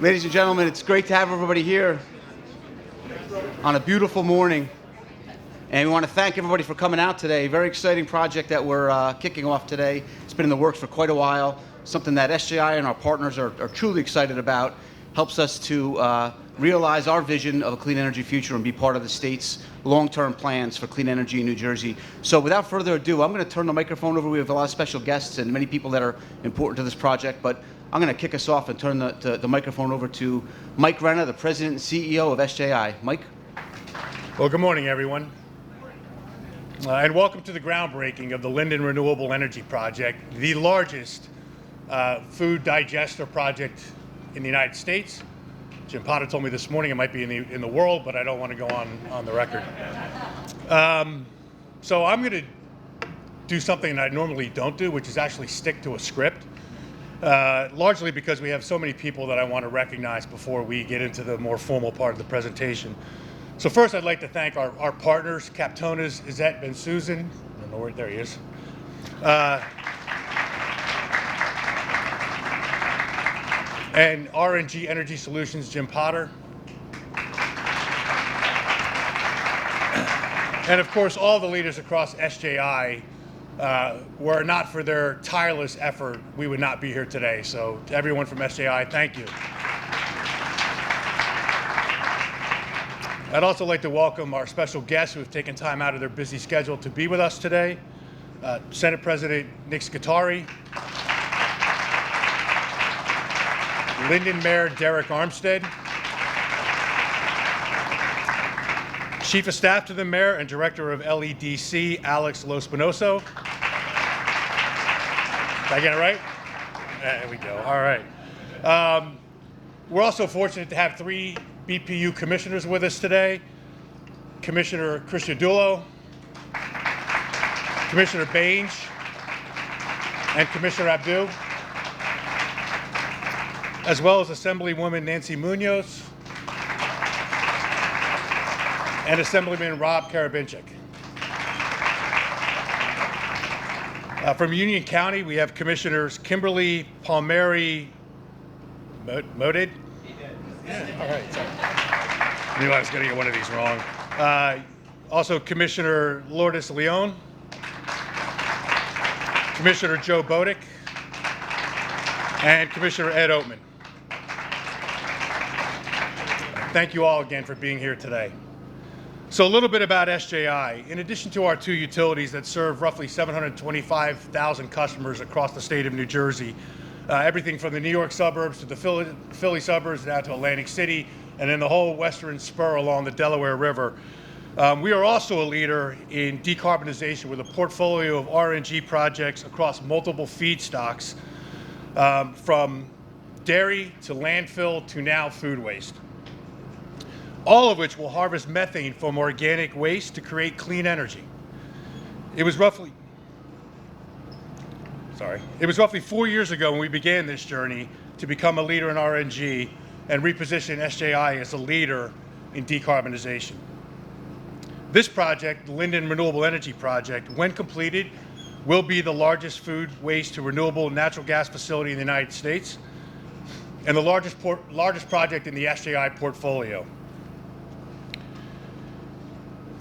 Ladies and gentlemen, it's great to have everybody here on a beautiful morning. And we want to thank everybody for coming out today. Very exciting project that we're kicking off today. It's been in the works for quite a while. Something that SJI and our partners are truly excited about. Helps us to realize our vision of a clean energy future and be part of the state's long-term plans for clean energy in New Jersey. So without further ado, I'm going to turn the microphone over. We have a lot of special guests and many people that are important to this project, but I'm going to kick us off and turn the microphone over to Mike Renner, the President and CEO of SJI. Mike? Well, good morning, everyone. And welcome to the groundbreaking of the Linden Renewable Energy Project, the largest food digester project in the United States. Jim Potter told me this morning it might be in the world, but I don't want to go on the record. So I'm going to do something that I normally don't do, which is actually stick to a script, largely because we have so many people that I want to recognize before we get into the more formal part of the presentation. So first, I'd like to thank our partners, Captona's Izette Ben Susan. I don't know where, there he is. And RNG Energy Solutions, Jim Potter. And of course, all the leaders across SJI. Were it not for their tireless effort, we would not be here today. So to everyone from SJI, thank you. I'd also like to welcome our special guests who have taken time out of their busy schedule to be with us today. Senate President Nick Scutari, Linden Mayor Derek Armstead, Chief of Staff to the Mayor and Director of LEDC, Alex Lospinoso. Did I get it right? There we go. All right. We're also fortunate to have three BPU commissioners with us today. Commissioner Christodoulo, Commissioner Baines, and Commissioner Abdu, as well as Assemblywoman Nancy Munoz and Assemblyman Rob Karabinchik. From Union County, we have Commissioners Kimberly Palmieri Moded. Yeah, all right. Sorry. I knew I was going to get one of these wrong. Also, Commissioner Lourdes Leon, Commissioner Joe Bodick, and Commissioner Ed Oatman. Thank you all again for being here today. So a little bit about SJI. In addition to our two utilities that serve roughly 725,000 customers across the state of New Jersey, everything from the New York suburbs to the Philly suburbs down to Atlantic City, and then the whole western spur along the Delaware River. We are also a leader in decarbonization with a portfolio of RNG projects across multiple feedstocks, from dairy to landfill to now food waste. All of which will harvest methane from organic waste to create clean energy. It was roughly 4 years ago when we began this journey to become a leader in RNG and reposition SJI as a leader in decarbonization. This project, the Linden Renewable Energy Project, when completed, will be the largest food waste to renewable natural gas facility in the United States and the largest project in the SJI portfolio.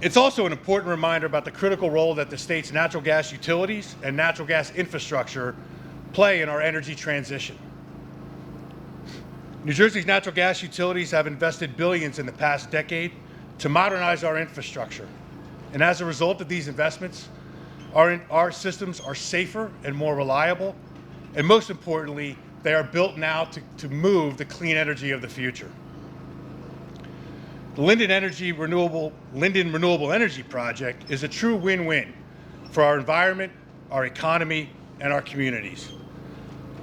It's also an important reminder about the critical role that the state's natural gas utilities and natural gas infrastructure play in our energy transition. New Jersey's natural gas utilities have invested billions in the past decade to modernize our infrastructure. And as a result of these investments, our systems are safer and more reliable. And most importantly, they are built now to move the clean energy of the future. The Linden Renewable Energy Project is a true win-win for our environment, our economy, and our communities.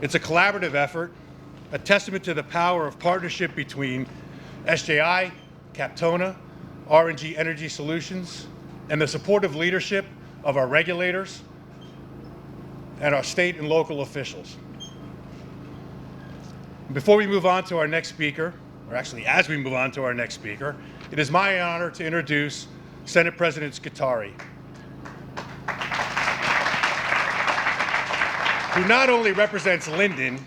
It's a collaborative effort, a testament to the power of partnership between SJI, Captona, RNG Energy Solutions, and the supportive leadership of our regulators and our state and local officials. Before we move on to our next speaker, or actually as we move on to our next speaker, it is my honor to introduce Senate President Scutari, who not only represents Linden,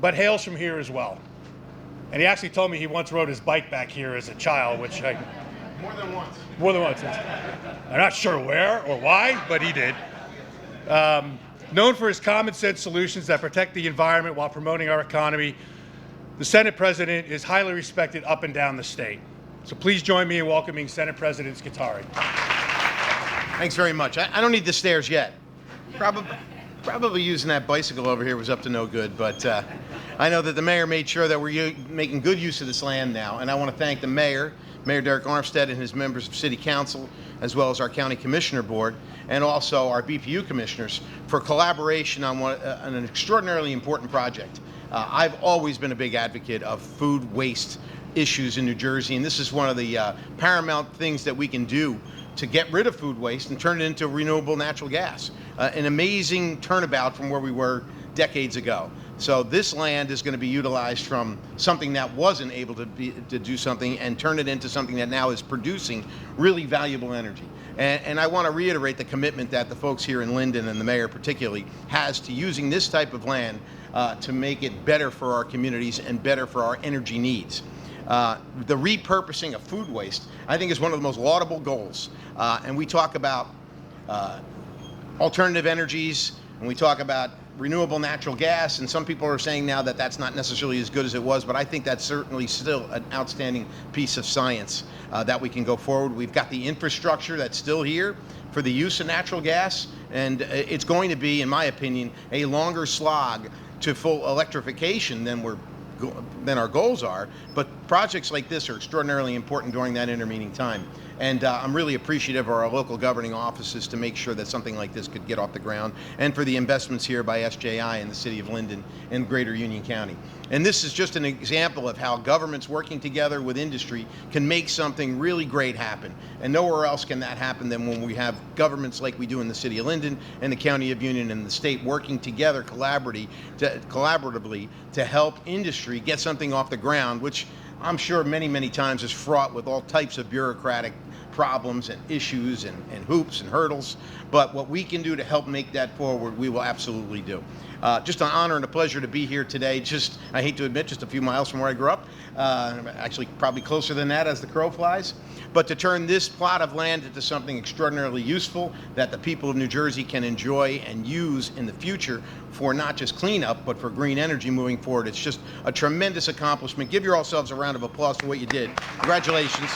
but hails from here as well. And he actually told me he once rode his bike back here as a child, which I... More than once. More than once. I'm not sure where or why, but he did. Known for his common sense solutions that protect the environment while promoting our economy, the Senate President is highly respected up and down the state. So please join me in welcoming Senate President Scutari. Thanks very much. I don't need the stairs yet. Probably using that bicycle over here was up to no good, but I know that the mayor made sure that we're making good use of this land now, and I want to thank the mayor, Mayor Derek Armstead and his members of City Council, as well as our County Commissioner Board, and also our BPU commissioners for collaboration on an extraordinarily important project. I've always been a big advocate of food waste issues in New Jersey, and this is one of the paramount things that we can do to get rid of food waste and turn it into renewable natural gas. An amazing turnabout from where we were decades ago. So this land is going to be utilized from something that wasn't able to do something and turn it into something that now is producing really valuable energy. And I want to reiterate the commitment that the folks here in Linden and the mayor particularly has to using this type of land to make it better for our communities and better for our energy needs. The repurposing of food waste, I think, is one of the most laudable goals. And we talk about alternative energies, and we talk about renewable natural gas, and some people are saying now that that's not necessarily as good as it was, but I think that's certainly still an outstanding piece of science that we can go forward. We've got the infrastructure that's still here for the use of natural gas, and it's going to be, in my opinion, a longer slog to full electrification than our goals are, but projects like this are extraordinarily important during that intervening time. And I'm really appreciative of our local governing offices to make sure that something like this could get off the ground, and for the investments here by SJI in the city of Linden and Greater Union County. And this is just an example of how governments working together with industry can make something really great happen. And nowhere else can that happen than when we have governments like we do in the city of Linden and the County of Union and the state working together collaboratively to help industry get something off the ground, which I'm sure many times is fraught with all types of bureaucratic problems and issues and hoops and hurdles. But what we can do to help make that forward, we will absolutely do. Just an honor and a pleasure to be here today. Just, I hate to admit, just a few miles from where I grew up. Actually, probably closer than that as the crow flies. But to turn this plot of land into something extraordinarily useful that the people of New Jersey can enjoy and use in the future for not just cleanup, but for green energy moving forward. It's just a tremendous accomplishment. Give yourselves a round of applause for what you did. Congratulations.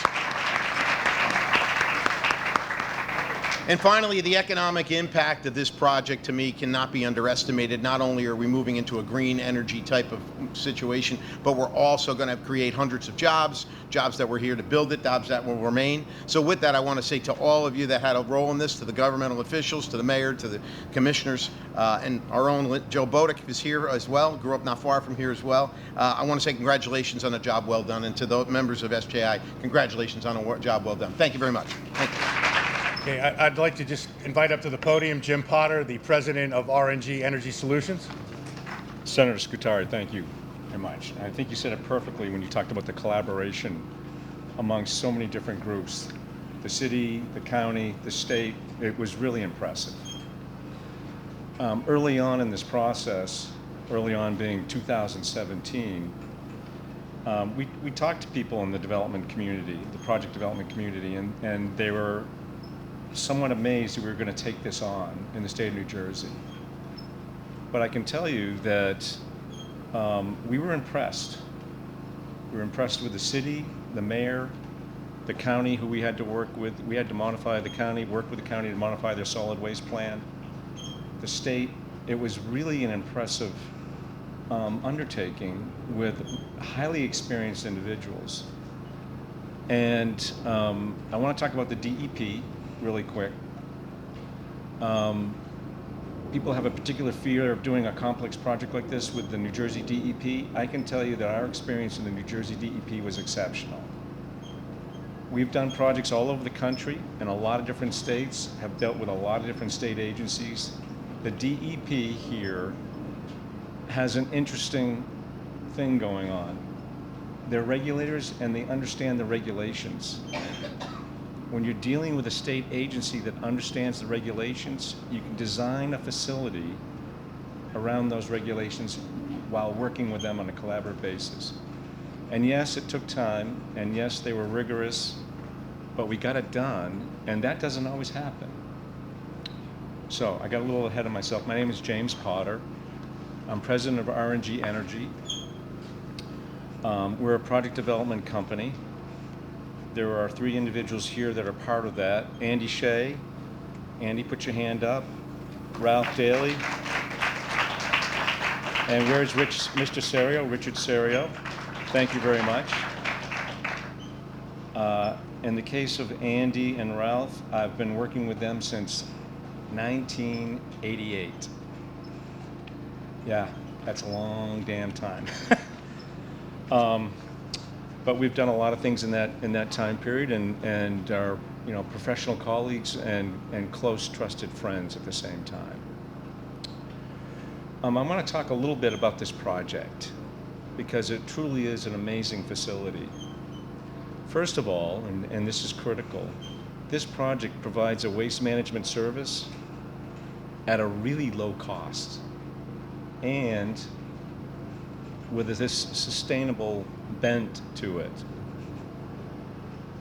And finally, the economic impact of this project to me cannot be underestimated. Not only are we moving into a green energy type of situation, but we're also going to create hundreds of jobs that were here to build it, jobs that will remain. So with that, I want to say to all of you that had a role in this, to the governmental officials, to the mayor, to the commissioners, and our own Joe Bodick is here as well, grew up not far from here as well. I want to say congratulations on a job well done, and to the members of SJI, congratulations on a job well done. Thank you very much. Thank you. Okay, I'd like to just invite up to the podium Jim Potter, the president of RNG Energy Solutions. Senator Scutari, thank you very much. I think you said it perfectly when you talked about the collaboration amongst so many different groups. The city, the county, the state, it was really impressive. Early on in this process, early on being 2017, we talked to people in the development community, the project development community, and they were somewhat amazed that we were going to take this on in the state of New Jersey. But I can tell you that we were impressed. We were impressed with the city, the mayor, the county, who we had to work with. We had to modify the county, work with the county to modify their solid waste plan. The state, it was really an impressive undertaking with highly experienced individuals. And I want to talk about the DEP really quick. People have a particular fear of doing a complex project like this with the New Jersey DEP. I can tell you that our experience in the New Jersey DEP was exceptional. We've done projects all over the country in a lot of different states, have dealt with a lot of different state agencies. The DEP here has an interesting thing going on. They're regulators and they understand the regulations. When you're dealing with a state agency that understands the regulations, you can design a facility around those regulations while working with them on a collaborative basis. And yes, it took time, and yes, they were rigorous, but we got it done, and that doesn't always happen. So I got a little ahead of myself. My name is James Potter. I'm president of RNG Energy. We're a project development company. There are 3 individuals here that are part of that. Andy Shea. Andy, put your hand up. Ralph Daly. And where's Mr. Serio? Richard Serio. Thank you very much. In the case of Andy and Ralph, I've been working with them since 1988. Yeah, that's a long damn time. But we've done a lot of things in that time period, and are professional colleagues and close trusted friends at the same time. I want to talk a little bit about this project because it truly is an amazing facility. First of all, and this is critical, this project provides a waste management service at a really low cost and with this sustainable bent to it.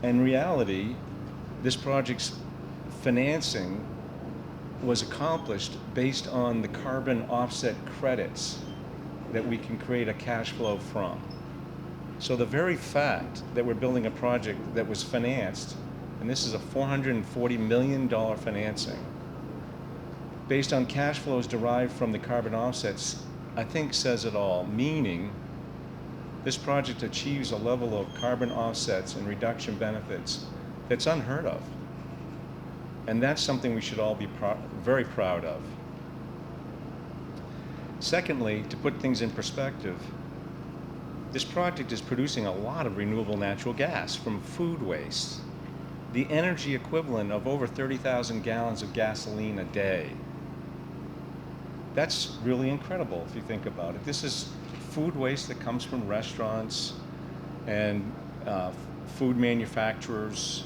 In reality, this project's financing was accomplished based on the carbon offset credits that we can create a cash flow from. So the very fact that we're building a project that was financed, and this is a $440 million financing, based on cash flows derived from the carbon offsets, I think says it all, meaning this project achieves a level of carbon offsets and reduction benefits that's unheard of. And that's something we should all be very proud of. Secondly, to put things in perspective, this project is producing a lot of renewable natural gas from food waste, the energy equivalent of over 30,000 gallons of gasoline a day. That's really incredible if you think about it. This is food waste that comes from restaurants and food manufacturers,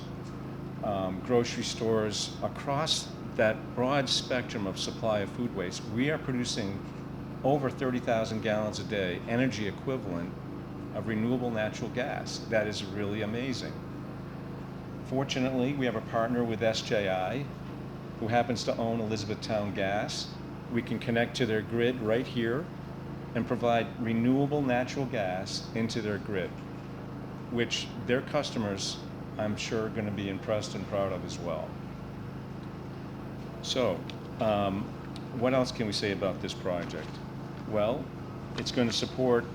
grocery stores. Across that broad spectrum of supply of food waste, we are producing over 30,000 gallons a day, energy equivalent of renewable natural gas. That is really amazing. Fortunately, we have a partner with SJI, who happens to own Elizabethtown Gas. We can connect to their grid right here and provide renewable natural gas into their grid, which their customers, I'm sure, are going to be impressed and proud of as well. So, what else can we say about this project? Well, it's going to support,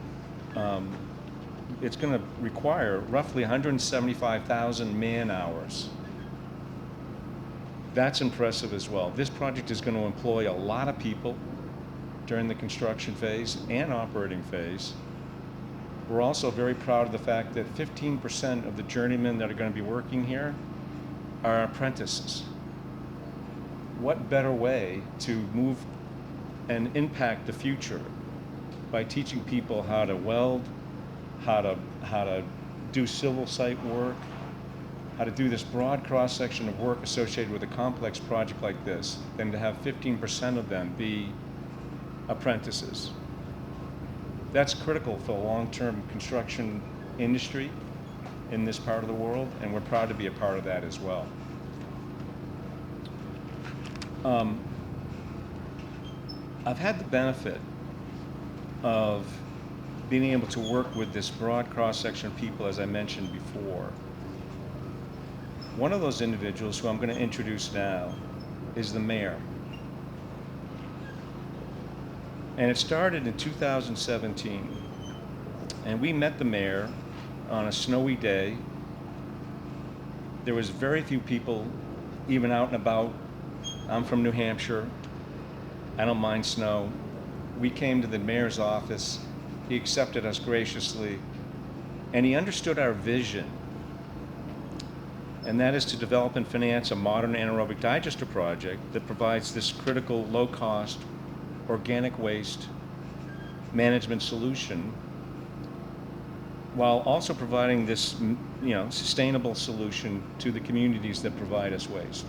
it's going to require roughly 175,000 man-hours. That's impressive as well. This project is going to employ a lot of people during the construction phase and operating phase. We're also very proud of the fact that 15% of the journeymen that are going to be working here are apprentices. What better way to move and impact the future by teaching people how to weld, how to do civil site work, how to do this broad cross-section of work associated with a complex project like this, than to have 15% of them be apprentices. That's critical for the long-term construction industry in this part of the world, and we're proud to be a part of that as well. I've had the benefit of being able to work with this broad cross-section of people, as I mentioned before. One of those individuals, who I'm going to introduce now, is the mayor. And it started in 2017. And we met the mayor on a snowy day. There was very few people even out and about. I'm from New Hampshire. I don't mind snow. We came to the mayor's office. He accepted us graciously. And he understood our vision. And that is to develop and finance a modern anaerobic digester project that provides this critical, low-cost, organic waste management solution, while also providing this, sustainable solution to the communities that provide us waste.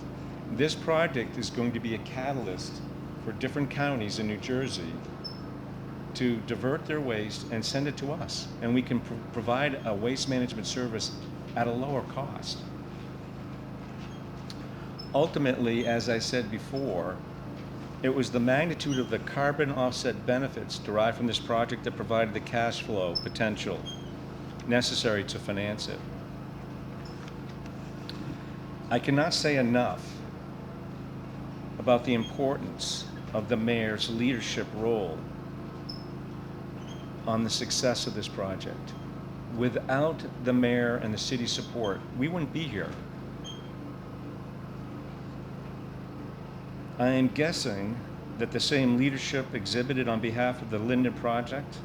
This project is going to be a catalyst for different counties in New Jersey to divert their waste and send it to us, and we can provide a waste management service at a lower cost. Ultimately, as I said before, it was the magnitude of the carbon offset benefits derived from this project that provided the cash flow potential necessary to finance it. I cannot say enough about the importance of the mayor's leadership role on the success of this project. Without the mayor and the city's support, we wouldn't be here. I am guessing that the same leadership exhibited on behalf of the Linden project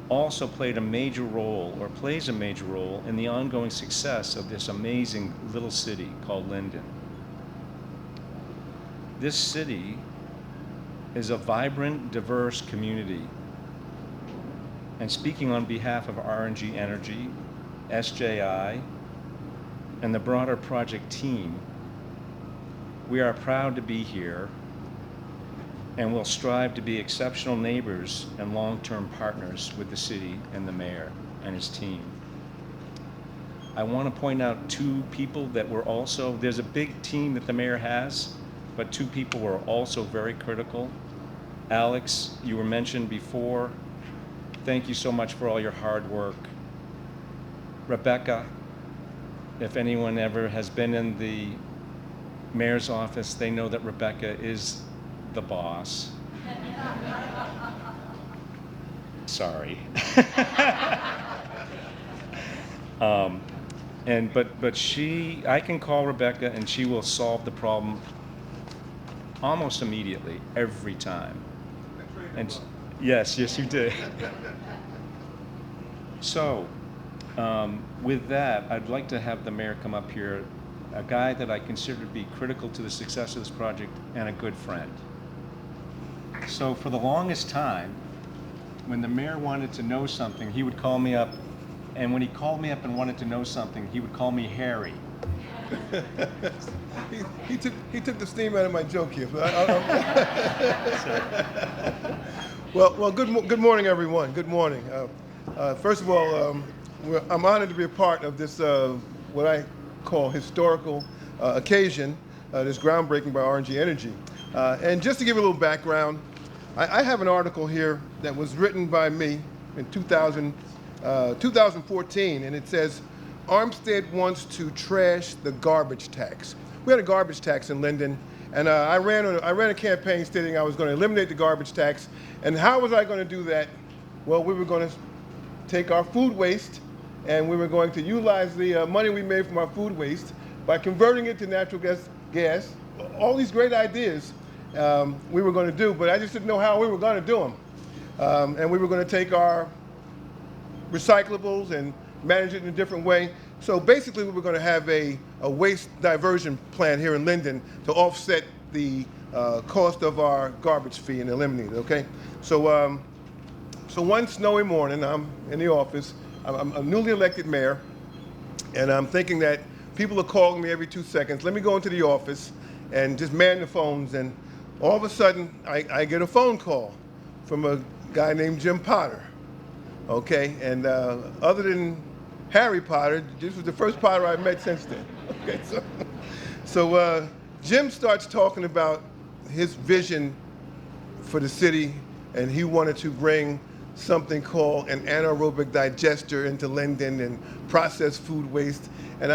also played a major role, or plays a major role, in the ongoing success of this amazing little city called Linden. This city is a vibrant, diverse community. And speaking on behalf of RNG Energy, SJI, and the broader project team, we are proud to be here and will strive to be exceptional neighbors and long-term partners with the city and the mayor and his team. I want to point out two people that were also, there's a big team that the mayor has, but two people were also very critical. Alex, you were mentioned before. Thank you so much for all your hard work. Rebecca, if anyone ever has been in the mayor's office, they know that Rebecca is the boss. Sorry. But I can call Rebecca and she will solve the problem almost immediately, every time. And yes, you did. So, with that, I'd like to have the mayor come up here, a guy that I consider to be critical to the success of this project and a good friend. So for the longest time, when the mayor wanted to know something, he would call me up, and when he called me up and wanted to know something, he would call me Harry. He took the steam out of my joke here. Well, good morning, everyone. Good morning. First of all, I'm honored to be a part of this what I call historical occasion, this groundbreaking by RNG Energy. And just to give you a little background, I have an article here that was written by me in 2014, and it says, Armstead wants to trash the garbage tax. We had a garbage tax in Linden, and I ran a campaign stating I was going to eliminate the garbage tax. And how was I going to do that? Well, we were going to take our food waste, and we were going to utilize the money we made from our food waste by converting it to natural gas. All these great ideas we were going to do, but I just didn't know how we were going to do them. And we were going to take our recyclables and manage it in a different way. So basically we were going to have a waste diversion plan here in Linden to offset the cost of our garbage fee and eliminate it, okay? So, so one snowy morning, I'm in the office. I'm a newly elected mayor, and I'm thinking that people are calling me every 2 seconds. Let me go into the office and just man the phones, and all of a sudden, I get a phone call from a guy named Jim Potter, okay? And other than Harry Potter, this was the first Potter I've met since then, okay? So Jim starts talking about his vision for the city, and he wanted to bring something called an anaerobic digester into Linden and process food waste. And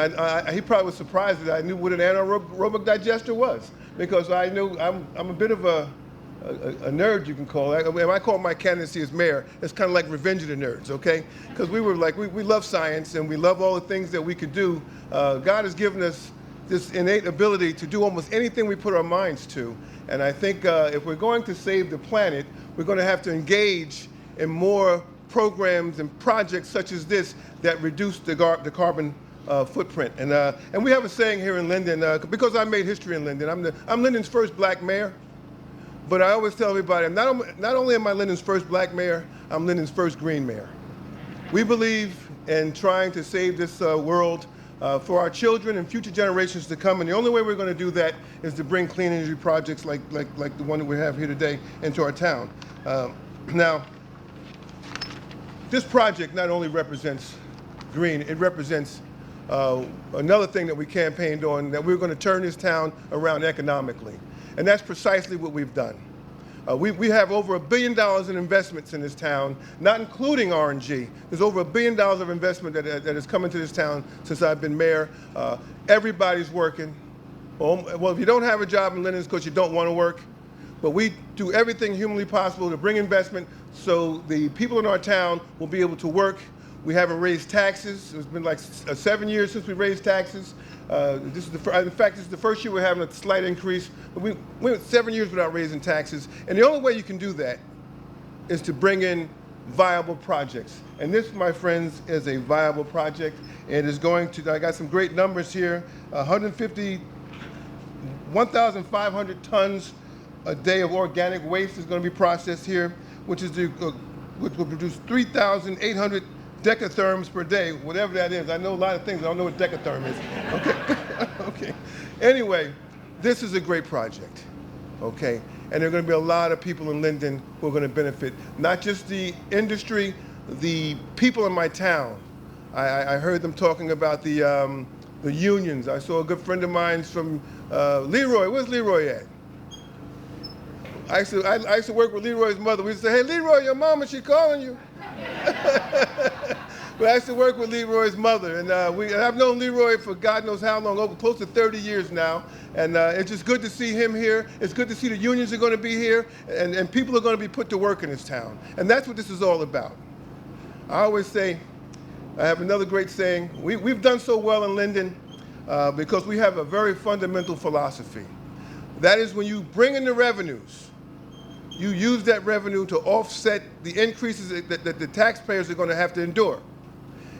he probably was surprised that I knew what an anaerobic digester was, because I knew I'm a bit of a nerd, you can call it. When I call my candidacy as mayor, it's kind of like Revenge of the Nerds, okay? Because we were like, we love science and we love all the things that we could do. God has given us this innate ability to do almost anything we put our minds to. And I think if we're going to save the planet, we're going to have to engage in more programs and projects such as this that reduce the carbon footprint. And we have a saying here in Linden, because I made history in Linden. I'm Linden's first black mayor, but I always tell everybody, not only am I Linden's first black mayor, I'm Linden's first green mayor. We believe in trying to save this world for our children and future generations to come, and the only way we're going to do that is to bring clean energy projects like the one that we have here today into our town. Now, this project not only represents green, it represents another thing that we campaigned on, that we're going to turn this town around economically. And that's precisely what we've done. We have over $1 billion in investments in this town, not including RNG. There's over $1 billion of investment that has come into this town since I've been mayor. Everybody's working. Well, if you don't have a job in Linden, it's because you don't want to work. But we do everything humanly possible to bring investment so the people in our town will be able to work. We haven't raised taxes. It's been like 7 years since we raised taxes. In fact, this is the first year we're having a slight increase. But we went 7 years without raising taxes. And the only way you can do that is to bring in viable projects. And this, my friends, is a viable project. It is going to, I got some great numbers here, 1,500 tons a day of organic waste is going to be processed here, which will produce 3,800 decatherms per day, whatever that is. I know a lot of things. I don't know what decatherm is. Okay. Okay. Anyway, this is a great project. Okay. And there are going to be a lot of people in Linden who are going to benefit, not just the industry, the people in my town. I heard them talking about the unions. I saw a good friend of mine from Leroy. Where's Leroy at? I used to work with Leroy's mother. We used to say, hey, Leroy, your mama, she calling you. But I used to work with Leroy's mother. And I've known Leroy for God knows how long, over close to 30 years now. And it's just good to see him here. It's good to see the unions are going to be here. And people are going to be put to work in this town. And that's what this is all about. I always say, I have another great saying, we've done so well in Linden because we have a very fundamental philosophy. That is, when you bring in the revenues, you use that revenue to offset the increases that the taxpayers are going to have to endure.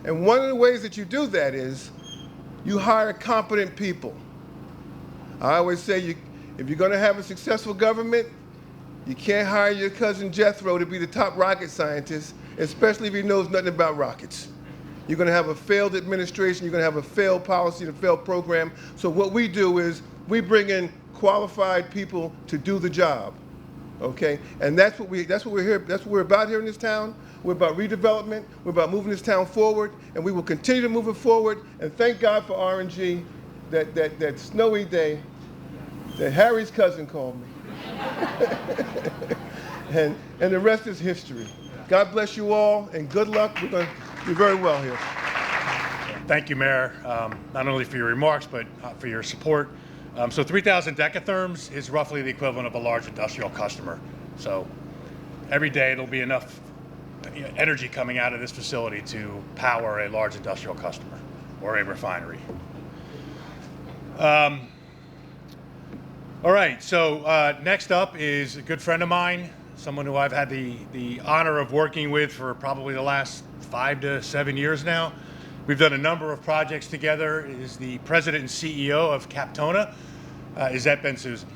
And one of the ways that you do that is you hire competent people. I always say, if you're going to have a successful government, you can't hire your cousin Jethro to be the top rocket scientist, especially if he knows nothing about rockets. You're going to have a failed administration, you're going to have a failed policy and a failed program. So what we do is we bring in qualified people to do the job. Okay, and that's what we're here. That's what we're about here in this town. We're about redevelopment. We're about moving this town forward, and we will continue to move it forward. And thank God for RNG, that snowy day that Harry's cousin called me, and the rest is history. God bless you all, and good luck. We're going to do very well here. Thank you, Mayor, not only for your remarks, but for your support. So 3,000 decatherms is roughly the equivalent of a large industrial customer. So every day there'll be enough energy coming out of this facility to power a large industrial customer or a refinery. All right, so next up is a good friend of mine, someone who I've had the honor of working with for probably the last 5 to 7 years now. We've done a number of projects together. Is the president and CEO of Captona, Izzet Ben-Susan.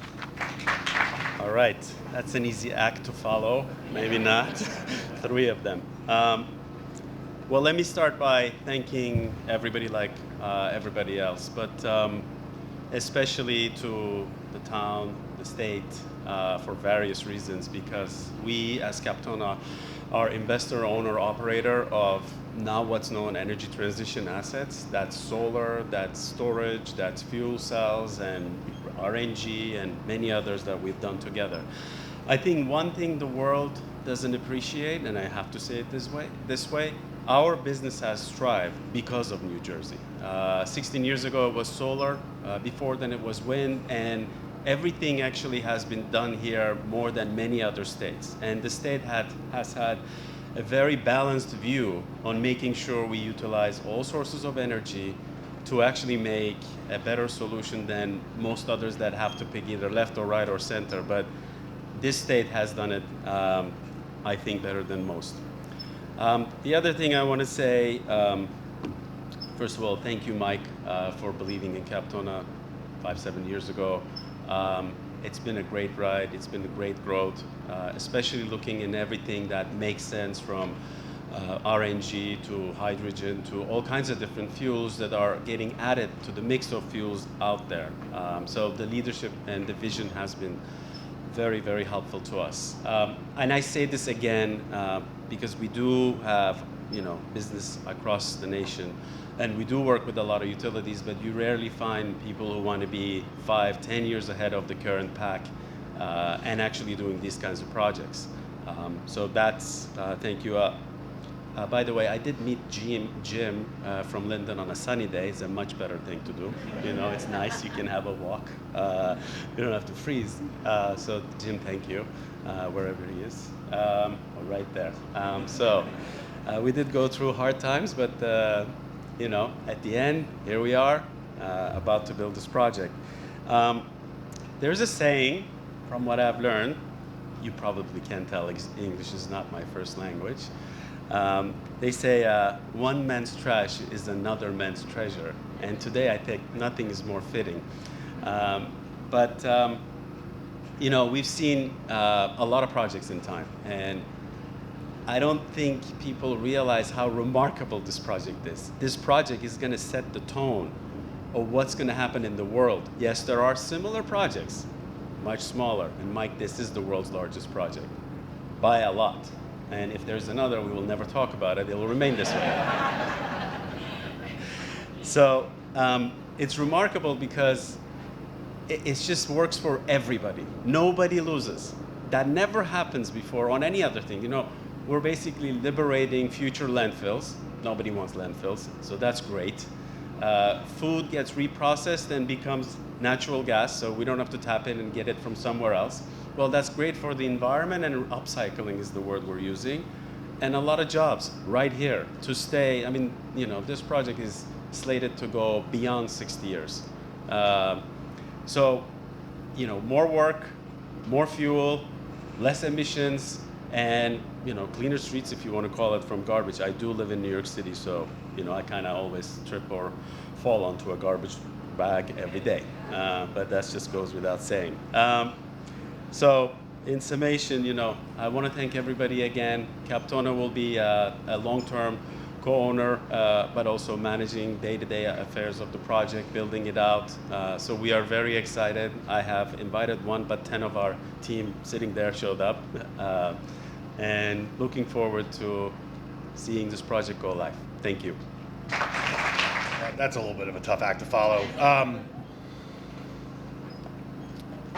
All right, that's an easy act to follow. Maybe not. 3 of them. Well, let me start by thanking everybody like everybody else, but especially to the town, the state, for various reasons, because we as Captona are investor, owner, operator of now what's known energy transition assets. That's solar, that's storage, that's fuel cells, and RNG, and many others that we've done together. I think one thing the world doesn't appreciate, and I have to say it this way, our business has thrived because of New Jersey. 16 years ago it was solar, before then it was wind, and everything actually has been done here more than many other states. And the state has had a very balanced view on making sure we utilize all sources of energy to actually make a better solution than most others that have to pick either left or right or center. But this state has done it, I think, better than most. The other thing I want to say, first of all, thank you, Mike, for believing in Captona 5-7 years ago. It's been a great ride. It's been a great growth, especially looking in everything that makes sense, from RNG to hydrogen to all kinds of different fuels that are getting added to the mix of fuels out there. So the leadership and the vision has been very, very helpful to us. And I say this again because we do have, business across the nation, and we do work with a lot of utilities, but you rarely find people who want to be 5, 10 years ahead of the current pack and actually doing these kinds of projects. So that's, thank you. By the way, I did meet Jim from Linden on a sunny day. It's a much better thing to do. It's nice. You can have a walk. You don't have to freeze. So Jim, thank you, wherever he is. Right there. We did go through hard times, but at the end, here we are, about to build this project. There's a saying, from what I've learned, you probably can tell English is not my first language. They say one man's trash is another man's treasure. And today I think nothing is more fitting. We've seen a lot of projects in time. And I don't think people realize how remarkable this project is. This project is going to set the tone of what's going to happen in the world. Yes, there are similar projects, much smaller. And Mike, this is the world's largest project by a lot. And if there's another, we will never talk about it. It will remain this way. So it's remarkable because it just works for everybody. Nobody loses. That never happens before on any other thing. We're basically liberating future landfills. Nobody wants landfills, so that's great. Food gets reprocessed and becomes natural gas, so we don't have to tap in and get it from somewhere else. Well, that's great for the environment, and upcycling is the word we're using. And a lot of jobs right here to stay. This project is slated to go beyond 60 years. More work, more fuel, less emissions, and cleaner streets, if you want to call it, from garbage. I do live in New York City, so I kind of always trip or fall onto a garbage bag every day. But that just goes without saying. So in summation, I want to thank everybody again. Captona will be a long-term co-owner, but also managing day-to-day affairs of the project, building it out. So we are very excited. I have invited one, but 10 of our team sitting there showed up. And looking forward to seeing this project go live. Thank you. That's a little bit of a tough act to follow.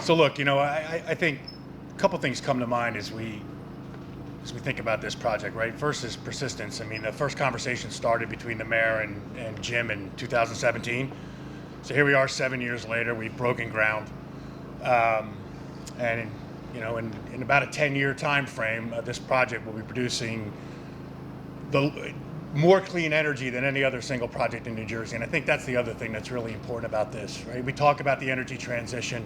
So look, I think a couple things come to mind as we think about this project, right? First is persistence. The first conversation started between the mayor and Jim in 2017. So here we are 7 years later, we've broken ground. In about a 10-year time frame, this project will be producing more clean energy than any other single project in New Jersey. And I think that's the other thing that's really important about this, right? We talk about the energy transition,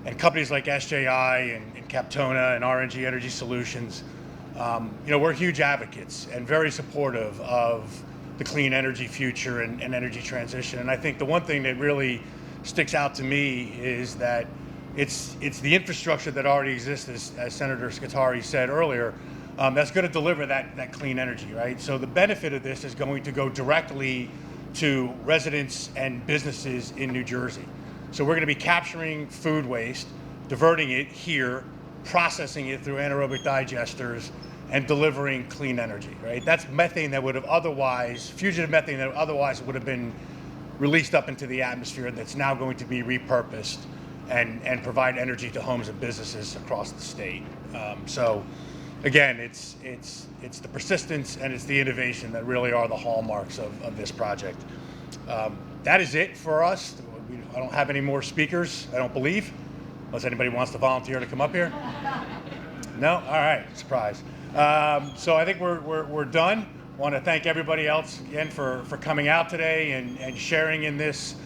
and companies like SJI and Captona and RNG Energy Solutions, we're huge advocates and very supportive of the clean energy future and energy transition. And I think the one thing that really sticks out to me is that it's the infrastructure that already exists, as Senator Scutari said earlier, that's going to deliver that clean energy, right? So the benefit of this is going to go directly to residents and businesses in New Jersey. So we're going to be capturing food waste, diverting it here, processing it through anaerobic digesters, and delivering clean energy, right? That's methane that would have otherwise, fugitive methane that otherwise would have been released up into the atmosphere, that's now going to be repurposed and provide energy to homes and businesses across the state. So again, it's the persistence and it's the innovation that really are the hallmarks of this project. That is it for us. I don't have any more speakers, I don't believe, unless anybody wants to volunteer to come up here. No? All right, surprise. So I think we're done. I want to thank everybody else again for coming out today and sharing in this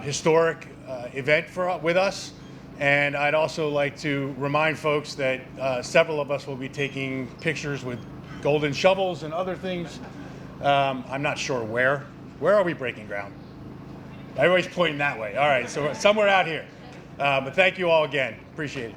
historic event with us. And I'd also like to remind folks that several of us will be taking pictures with golden shovels and other things. I'm not sure where. Where are we breaking ground? Everybody's pointing that way. All right, so somewhere out here. But thank you all again. Appreciate it.